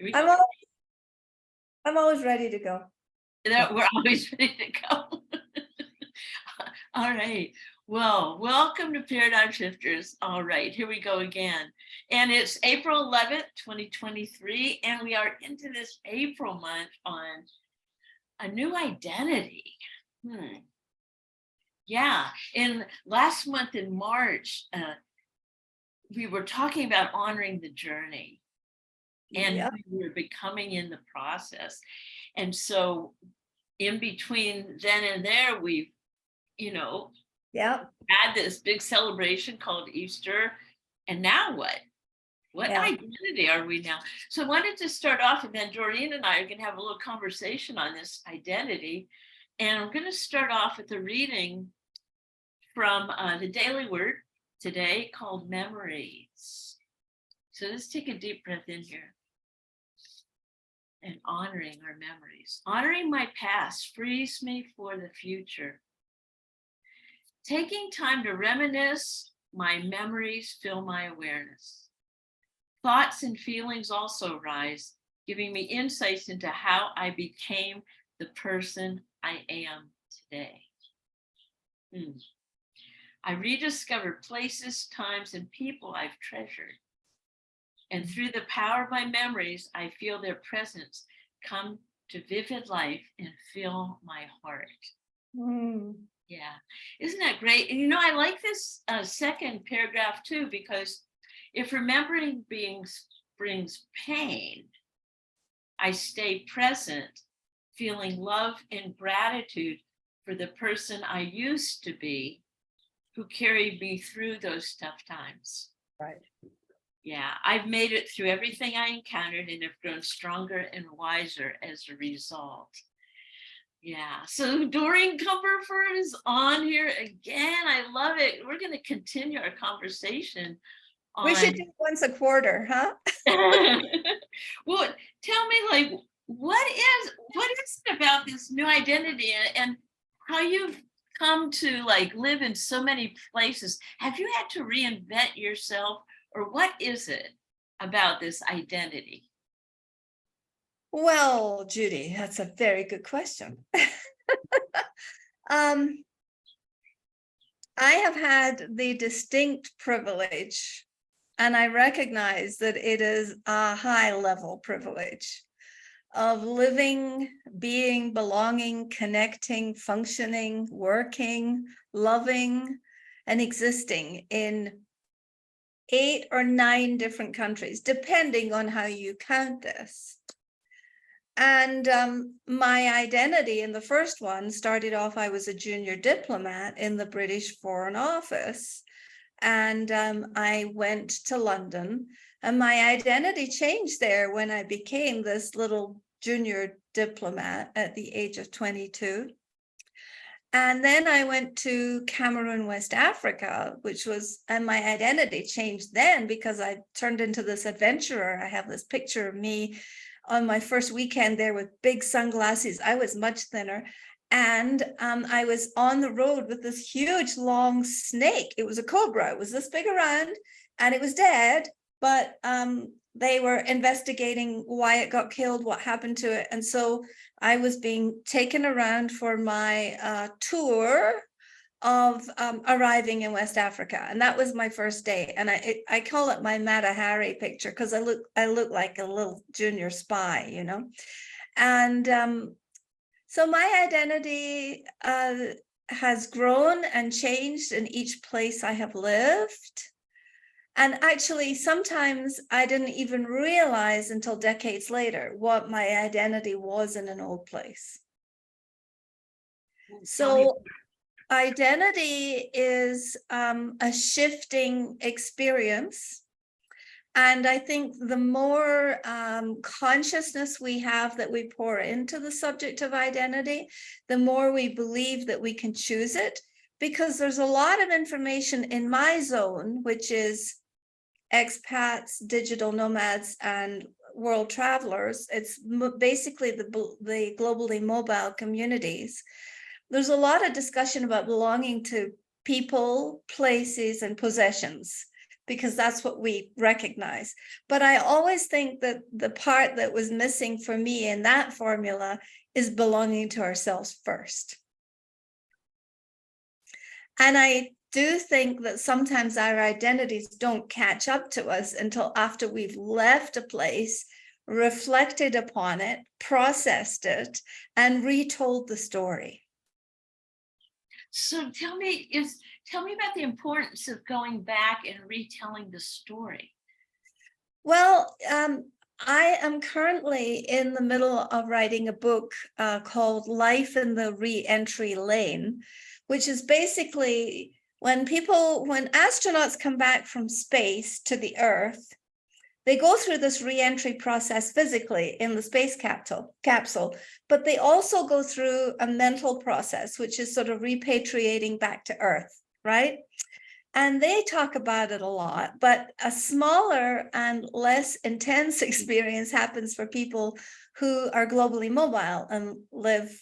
Here we I'm go. I'm always ready to go. We're always ready to go. All right. Well, welcome to Paradigm Shifters. All right, here we go again. And it's April 11th, 2023, and we are into this April month on a new identity. Yeah, and last month in March, we were talking about honoring the journey, and we were becoming in the process. And so in between then and there, we've, had this big celebration called Easter. And now what? What identity are we now? So I wanted to start off, and then Doreen and I are going to have a little conversation on this identity. And I'm going to start off with a reading from the Daily Word today called Memories. So let's take a deep breath in here. And honoring our memories. Honoring my past frees me for the future. Taking time to reminisce, my memories fill my awareness. Thoughts and feelings also rise, giving me insights into how I became the person I am today. I rediscover places, times, and people I've treasured. And through the power of my memories, I feel their presence come to vivid life and fill my heart. Yeah, isn't that great? And I like this second paragraph too, because if remembering brings pain, I stay present, feeling love and gratitude for the person I used to be, who carried me through those tough times. Right. Yeah, I've made it through everything I encountered and have grown stronger and wiser as a result. Yeah, so Doreen Cumberford is on here again. I love it. We're going to continue our conversation. We should do once a quarter, huh? Well, tell me, what is it about this new identity and how you've come to live in so many places? Have you had to reinvent yourself? Or what is it about this identity? Well, Judy, that's a very good question. I have had the distinct privilege, and I recognize that it is a high-level privilege, of living, being, belonging, connecting, functioning, working, loving, and existing in 8 or 9 different countries, depending on how you count this. And my identity in the first one started off, I was a junior diplomat in the British Foreign Office. And I went to London, and my identity changed there when I became this little junior diplomat at the age of 22. And then I went to Cameroon, West Africa, and my identity changed then because I turned into this adventurer. I have this picture of me on my first weekend there with big sunglasses. I was much thinner. And I was on the road with this huge, long snake. It was a cobra. It was this big around, and it was dead, but they were investigating why it got killed, what happened to it. And so I was being taken around for my tour of arriving in West Africa. And that was my first day. And I call it my Mata Hari picture because I look like a little junior spy, And so my identity has grown and changed in each place I have lived. And actually, sometimes I didn't even realize until decades later what my identity was in an old place. So identity is a shifting experience. And I think the more consciousness we have that we pour into the subject of identity, the more we believe that we can choose it, because there's a lot of information in my zone, which is expats, digital nomads, and world travelers. It's basically the globally mobile communities. There's a lot of discussion about belonging to people, places, and possessions. because that's what we recognize. But I always think that the part that was missing for me in that formula is belonging to ourselves first. And I do think that sometimes our identities don't catch up to us until after we've left a place, reflected upon it, processed it, and retold the story. So tell me about the importance of going back and retelling the story. Well, I am currently in the middle of writing a book called Life in the Re-Entry Lane, which is basically when astronauts come back from space to the Earth, they go through this re-entry process physically in the space capsule, but they also go through a mental process, which is sort of repatriating back to Earth, right? And they talk about it a lot, but a smaller and less intense experience happens for people who are globally mobile and live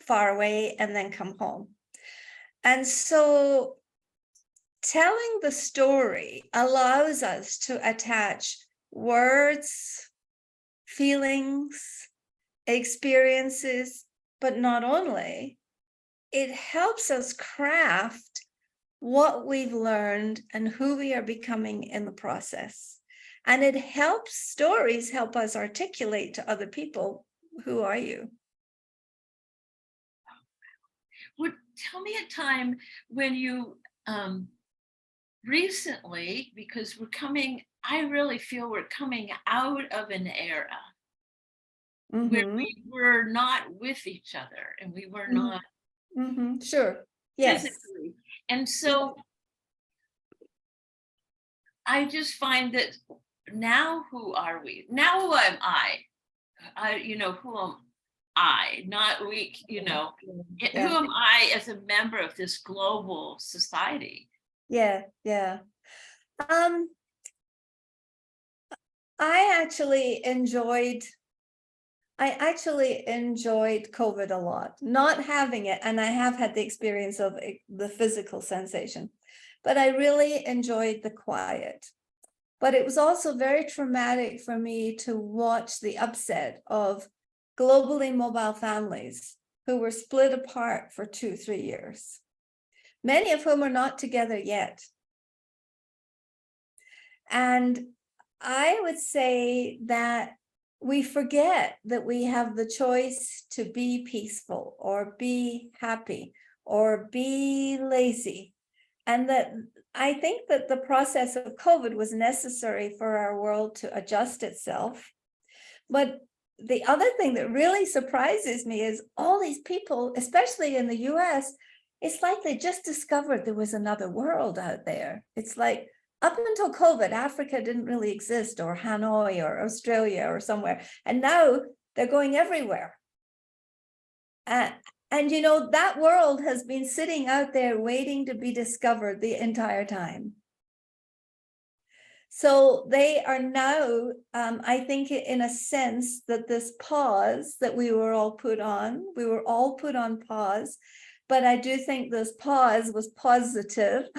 far away and then come home. And so telling the story allows us to attach words, feelings, experiences, but not only, it helps us craft what we've learned and who we are becoming in the process. And it helps stories help us articulate to other people, who are you? Would tell me a time when you recently, because I really feel we're coming out of an era where we were not with each other and we were not Sure. Yes. physically. And so I just find that now who are we? Now who am I? Who am I? Not we, who am I as a member of this global society? Yeah. I actually enjoyed COVID a lot, not having it, and I have had the experience of the physical sensation, but I really enjoyed the quiet. But it was also very traumatic for me to watch the upset of globally mobile families who were split apart for 2-3 years, many of whom are not together yet. And I would say that we forget that we have the choice to be peaceful or be happy or be lazy. And that I think that the process of COVID was necessary for our world to adjust itself. But the other thing that really surprises me is all these people, especially in the US, it's like they just discovered there was another world out there. It's like, up until COVID, Africa didn't really exist, or Hanoi or Australia or somewhere. And now they're going everywhere. And that world has been sitting out there waiting to be discovered the entire time. So they are now, I think in a sense that this pause that we were all put on pause, but I do think this pause was positive.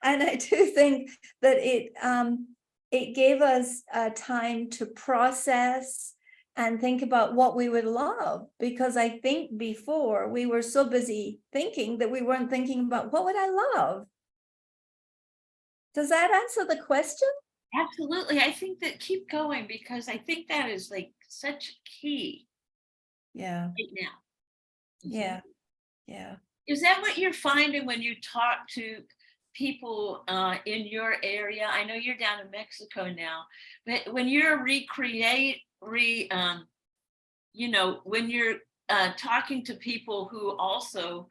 And I do think that it gave us time to process and think about what we would love, because I think before we were so busy thinking that we weren't thinking about what would I love. Does that answer the question? Absolutely. I think that keep going, because I think that is like such key. Yeah. Right now. Yeah. Is that what you're finding when you talk to people in your area? I know you're down in Mexico now, but when you're when you're talking to people who also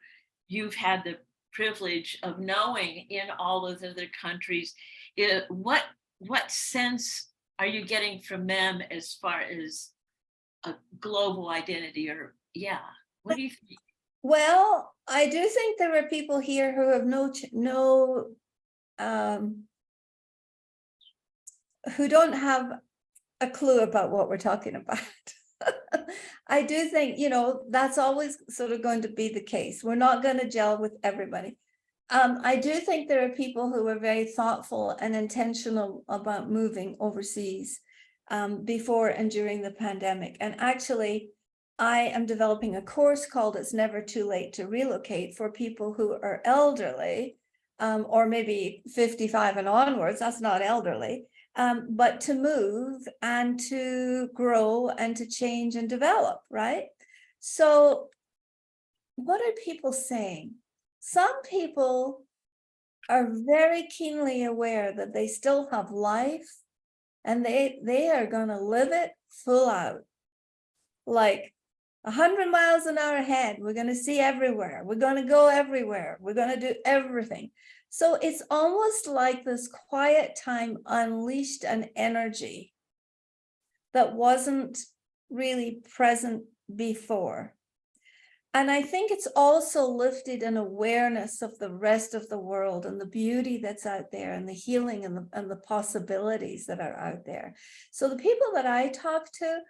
you've had the privilege of knowing in all those other countries, what sense are you getting from them as far as a global identity? Or what do you think? Well, I do think there are people here who have who don't have a clue about what we're talking about. I do think, that's always sort of going to be the case. We're not going to gel with everybody. I do think there are people who are very thoughtful and intentional about moving overseas before and during the pandemic. And actually, I am developing a course called It's Never Too Late to Relocate for people who are elderly, or maybe 55 and onwards, that's not elderly, but to move and to grow and to change and develop, right? So what are people saying? Some people are very keenly aware that they still have life and they are going to live it full out. Like 100 miles an hour ahead, we're going to see everywhere. We're going to go everywhere. We're going to do everything. So it's almost like this quiet time unleashed an energy that wasn't really present before. And I think it's also lifted an awareness of the rest of the world and the beauty that's out there and the healing and the possibilities that are out there. So the people that I talk to,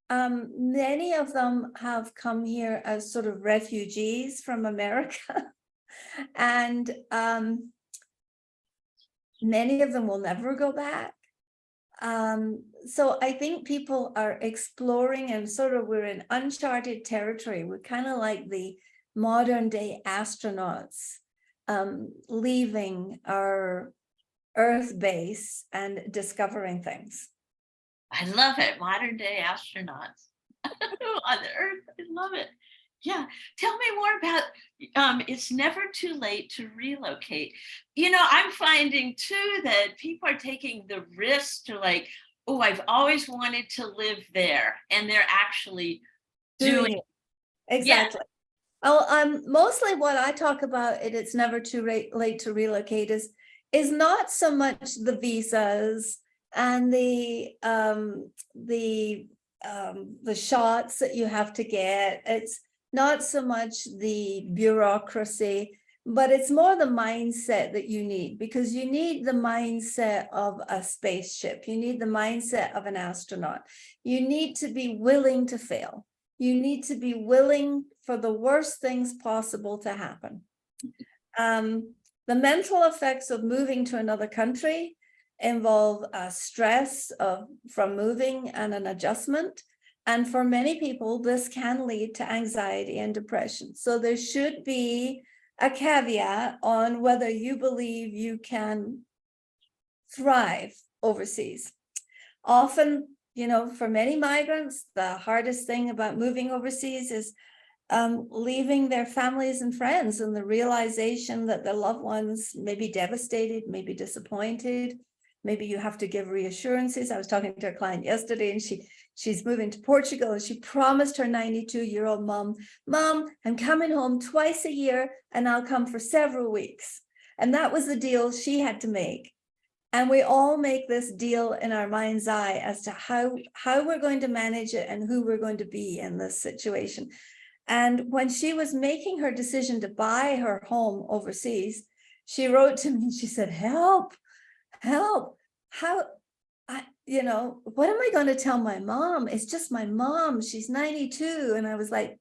many of them have come here as sort of refugees from America. And many of them will never go back. So I think people are exploring and sort of we're in uncharted territory. We're kind of like the modern day astronauts leaving our Earth base and discovering things. I love it. Modern day astronauts on the Earth. I love it. Yeah. Tell me more about It's Never Too Late to Relocate. I'm finding too that people are taking the risk to like, oh, I've always wanted to live there. And they're actually doing it. Exactly. Yeah. Mostly what I talk about It's Never Too Late to Relocate is not so much the visas and the shots that you have to get. It's not so much the bureaucracy, but it's more the mindset that you need, because you need the mindset of a spaceship. You need the mindset of an astronaut. You need to be willing to fail. You need to be willing for the worst things possible to happen. The mental effects of moving to another country involve stress from moving and an adjustment. And for many people, this can lead to anxiety and depression. So there should be a caveat on whether you believe you can thrive overseas. Often, for many migrants, the hardest thing about moving overseas is leaving their families and friends, and the realization that their loved ones may be devastated, may be disappointed. Maybe you have to give reassurances. I was talking to a client yesterday, and she's moving to Portugal, and she promised her 92-year-old mom, I'm coming home twice a year, and I'll come for several weeks. And that was the deal she had to make. And we all make this deal in our mind's eye as to how we're going to manage it and who we're going to be in this situation. And when she was making her decision to buy her home overseas, she wrote to me and she said, help, how, what am I going to tell my mom? It's just my mom. She's 92. And I was like,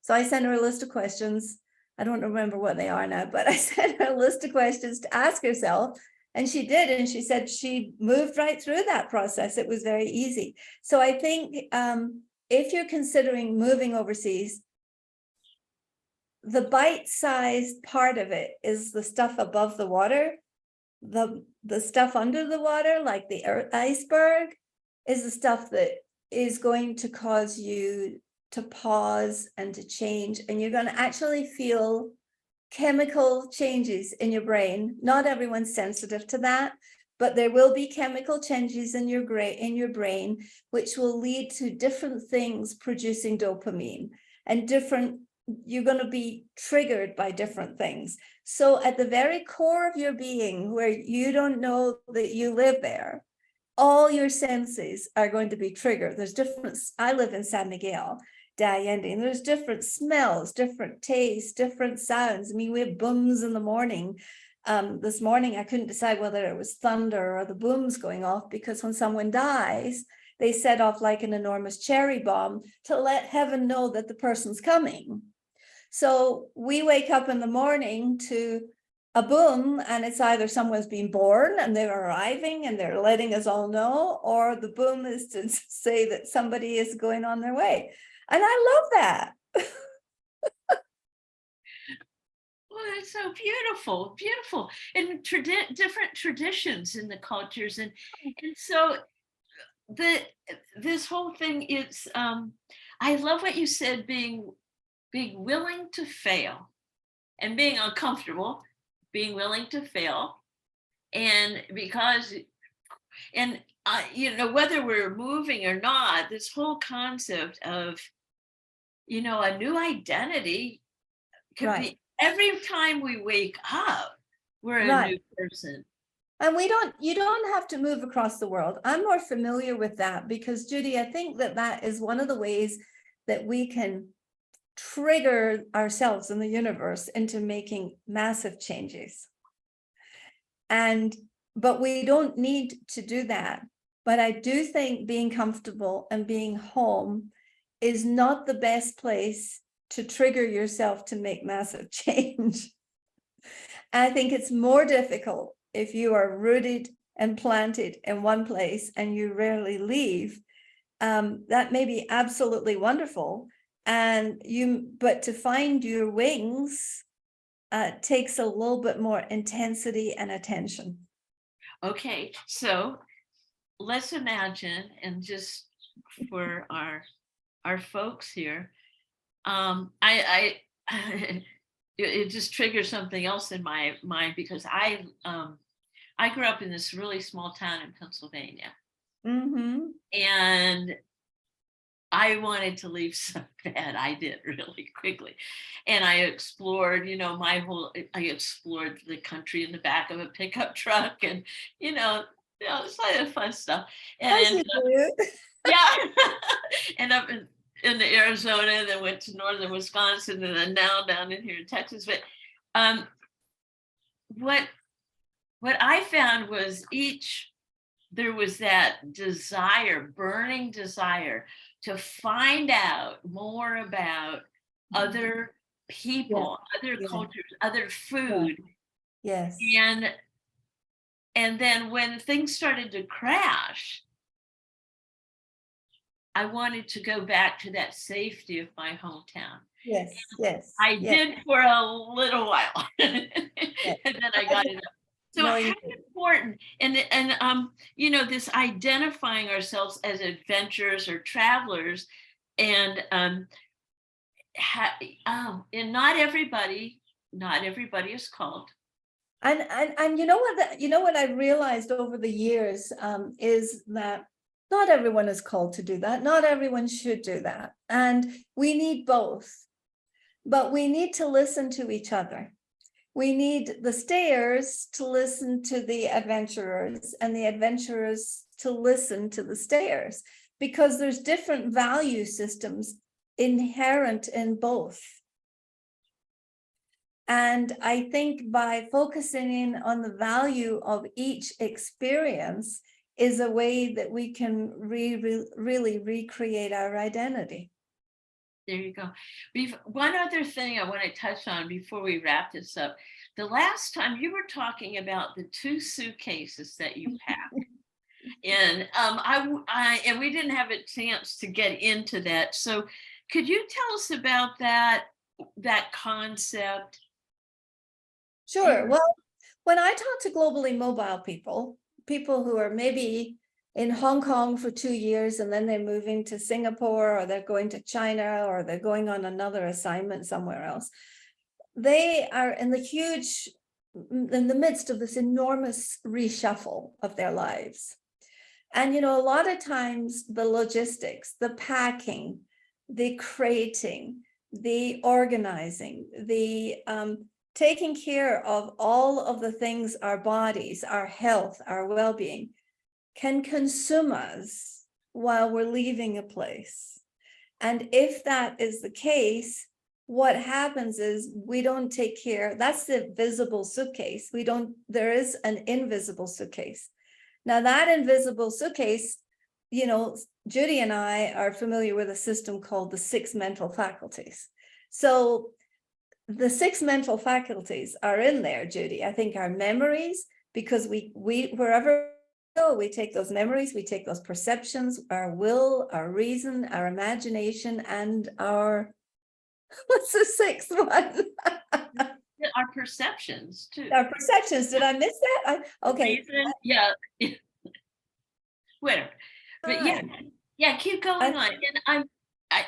so I sent her a list of questions. I don't remember what they are now, but I sent her a list of questions to ask herself. And she did. And she said she moved right through that process. It was very easy. So I think if you're considering moving overseas, the bite-sized part of it is the stuff above the water. The stuff under the water, like the iceberg, is the stuff that is going to cause you to pause and to change. And you're going to actually feel chemical changes in your brain. Not everyone's sensitive to that, but there will be chemical changes in your brain, which will lead to different things producing dopamine and you're going to be triggered by different things. So at the very core of your being, where you don't know that you live there, all your senses are going to be triggered. There's I live in San Miguel de Allende, and there's different smells, different tastes, different sounds. I mean, we have booms in the morning. This morning, I couldn't decide whether it was thunder or the booms going off, because when someone dies, they set off like an enormous cherry bomb to let heaven know that the person's coming. So we wake up in the morning to a boom, and it's either someone's been born and they're arriving and they're letting us all know, or the boom is to say that somebody is going on their way. And I love that. Well, that's so beautiful, beautiful, and different traditions in the cultures, and so the this whole thing is. I love what you said, being willing to fail and being uncomfortable, being willing to fail, and because and whether we're moving or not, this whole concept of a new identity could Right. be every time we wake up, we're a Right. new person. And you don't have to move across the world. I'm more familiar with that because, Judy, I think that is one of the ways that we can trigger ourselves in the universe into making massive changes. But we don't need to do that. But I do think being comfortable and being home is not the best place to trigger yourself to make massive change. I think it's more difficult if you are rooted and planted in one place and you rarely leave. That may be absolutely wonderful. But to find your wings takes a little bit more intensity and attention. Okay, so let's imagine, and just for our folks here, I it just triggers something else in my mind, because I grew up in this really small town in Pennsylvania, Mm-hmm. and I wanted to leave so bad. I did really quickly. And I explored, I explored the country in the back of a pickup truck, and, it's like fun stuff. And yeah, and up in the Arizona, and then went to northern Wisconsin, and then now down in here in Texas. But what I found was there was that desire, burning desire, to find out more about other people, other cultures, other food. Yes. And then when things started to crash, I wanted to go back to that safety of my hometown. Yes, yes. I did for a little while, and then I got it up. So No, how important, and this identifying ourselves as adventurers or travelers, and not everybody is called. And you know what I realized over the years is that not everyone is called to do that. Not everyone should do that. And we need both. But we need to listen to each other. We need the stayers to listen to the adventurers, and the adventurers to listen to the stayers, because there's different value systems inherent in both. And I think by focusing in on the value of each experience is a way that we can really recreate our identity. There you go. One other thing I want to touch on before we wrap this up. The last time you were talking about the 2 suitcases that you packed, and and we didn't have a chance to get into that. So, could you tell us about that concept? Sure. Well, when I talk to globally mobile people who are maybe in Hong Kong for 2 years, and then they're moving to Singapore, or they're going to China, or they're going on another assignment somewhere else, they are in the midst of this enormous reshuffle of their lives. And, a lot of times the logistics, the packing, the crating, the organizing, the taking care of all of the things, our bodies, our health, our well-being, can consume us while we're leaving a place. And if that is the case, what happens is we don't take care. That's the visible suitcase. There is an invisible suitcase. Now, that invisible suitcase, Judy and I are familiar with a system called the 6 mental faculties. So the 6 mental faculties are in there, Judy. I think our memories, because we wherever we go, we take those memories, we take those perceptions, our will, our reason, our imagination, and our, what's the 6th one? Our perceptions too. Our perceptions. Did I miss that? Okay. Reason, yeah. Whatever. But yeah, keep going on. And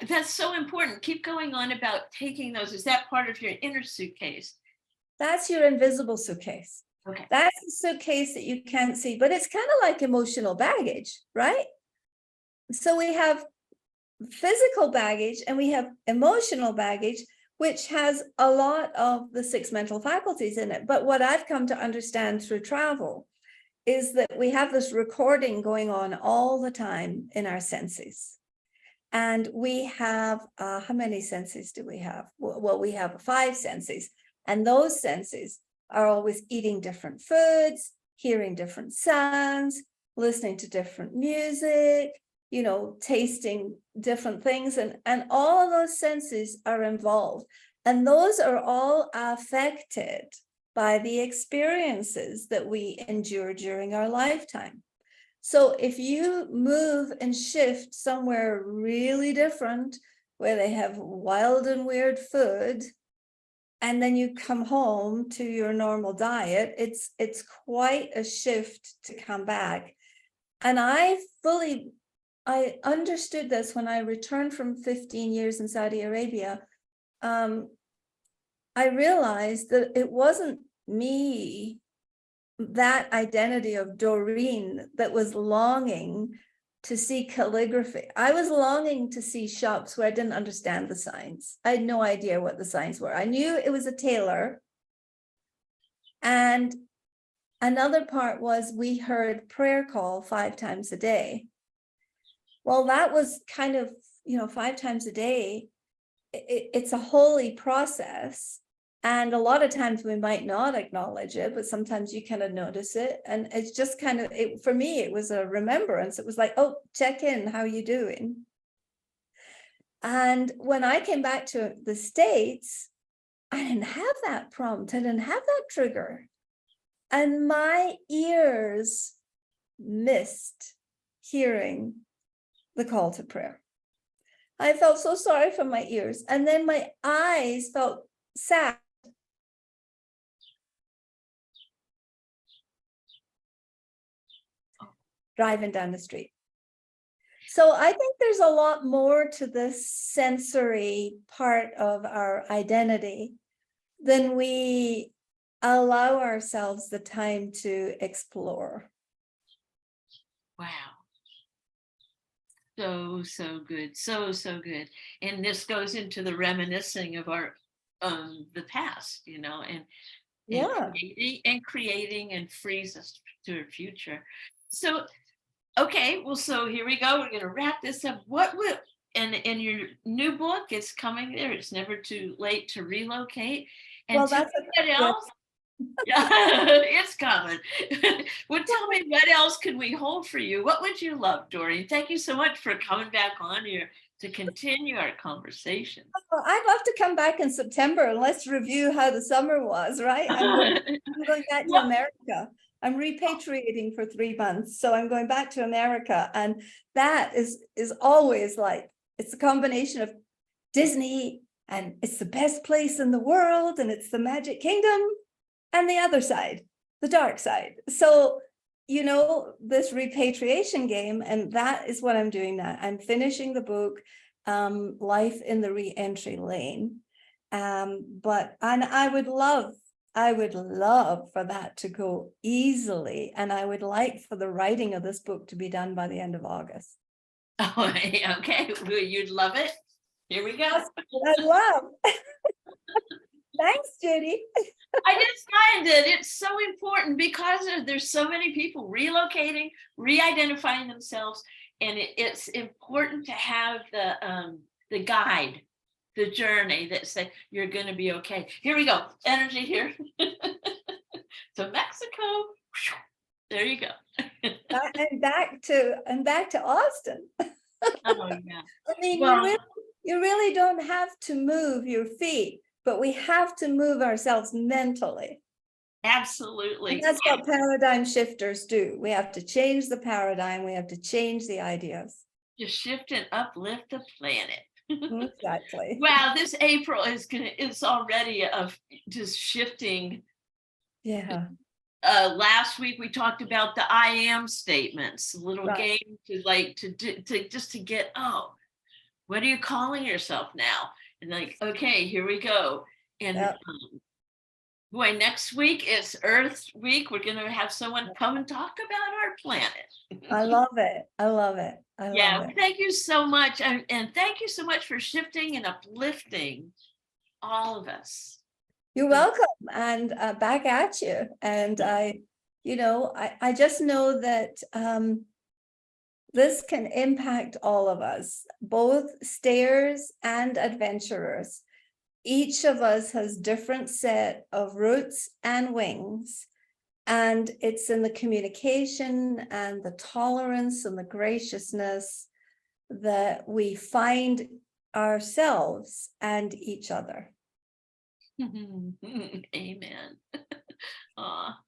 that's so important. Keep going on about taking those. Is that part of your inner suitcase? That's your invisible suitcase. Okay. That's a suitcase that you can't see, but it's kind of like emotional baggage, right? So we have physical baggage and we have emotional baggage, which has a lot of the 6 mental faculties in it. But what I've come to understand through travel is that we have this recording going on all the time in our senses. And we have, how many senses do we have? Well, we have 5 senses, and those senses are always eating different foods, hearing different sounds, listening to different music, tasting different things, and all of those senses are involved. And those are all affected by the experiences that we endure during our lifetime. So if you move and shift somewhere really different, where they have wild and weird food, and then you come home to your normal diet, it's quite a shift to come back. And I understood this when I returned from 15 years in Saudi Arabia. I realized that it wasn't me, that identity of Doreen, that was longing to see calligraphy. I was longing to see shops where I didn't understand the signs. I had no idea what the signs were. I knew it was a tailor. And another part was we heard prayer call 5 times a day. Well, that was kind of, 5 times a day. It's a holy process. And a lot of times we might not acknowledge it, but sometimes you kind of notice it. And it's just kind of, for me, it was a remembrance. It was like, oh, check in, how are you doing? And when I came back to the States, I didn't have that prompt. I didn't have that trigger. And my ears missed hearing the call to prayer. I felt so sorry for my ears. And then my eyes felt sad. Driving down the street. So I think there's a lot more to this sensory part of our identity than we allow ourselves the time to explore. Wow. So good. So good. And this goes into the reminiscing of our the past, and creating and frees us to a future. So okay, well, so here we go. We're going to wrap this up. What will, and in your new book, it's coming there. It's never too late to relocate. And Well, tell that's me what else. It's coming. Well, tell me what else could we hold for you? What would you love, Doreen? Thank you so much for coming back on here to continue our conversation. Well, I'd love to come back in September and let's review how the summer was, right? I'm going back to America. I'm repatriating for 3 months. So I'm going back to America. And that is always like, it's a combination of Disney and it's the best place in the world and it's the Magic Kingdom and the other side, the dark side. So, this repatriation game, and that is what I'm doing now. I'm finishing the book, Life in the Re-Entry Lane. But I would love for that to go easily. And I would like for the writing of this book to be done by the end of August. Oh, okay. Well, you'd love it. Here we go. I'd love. Thanks, Judy. I just find that it's so important because there's so many people relocating, re-identifying themselves, and it's important to have the guide, the journey that say you're going to be okay. Here we go. Energy here. To Mexico. There you go. And back to Austin. Oh yeah. I mean, you really don't have to move your feet but we have to move ourselves mentally. Absolutely. And that's what paradigm shifters do. We have to change the paradigm. We have to change the ideas. Just shift and uplift the planet. Exactly. Wow, this April it's already of just shifting. Yeah. Last week we talked about the I am statements, a little Right. game to just to get, oh, what are you calling yourself now? And like, okay, here we go. And Yep. boy, next week is Earth Week. We're going to have someone come and talk about our planet. I love it. I love it. I love Yeah, it. thank you so much. And thank you so much for shifting and uplifting all of us. You're welcome. And back at you. And I just know that this can impact all of us, both stayers and adventurers. Each of us has different set of roots and wings. And it's in the communication and the tolerance and the graciousness that we find ourselves and each other. Amen. Aw.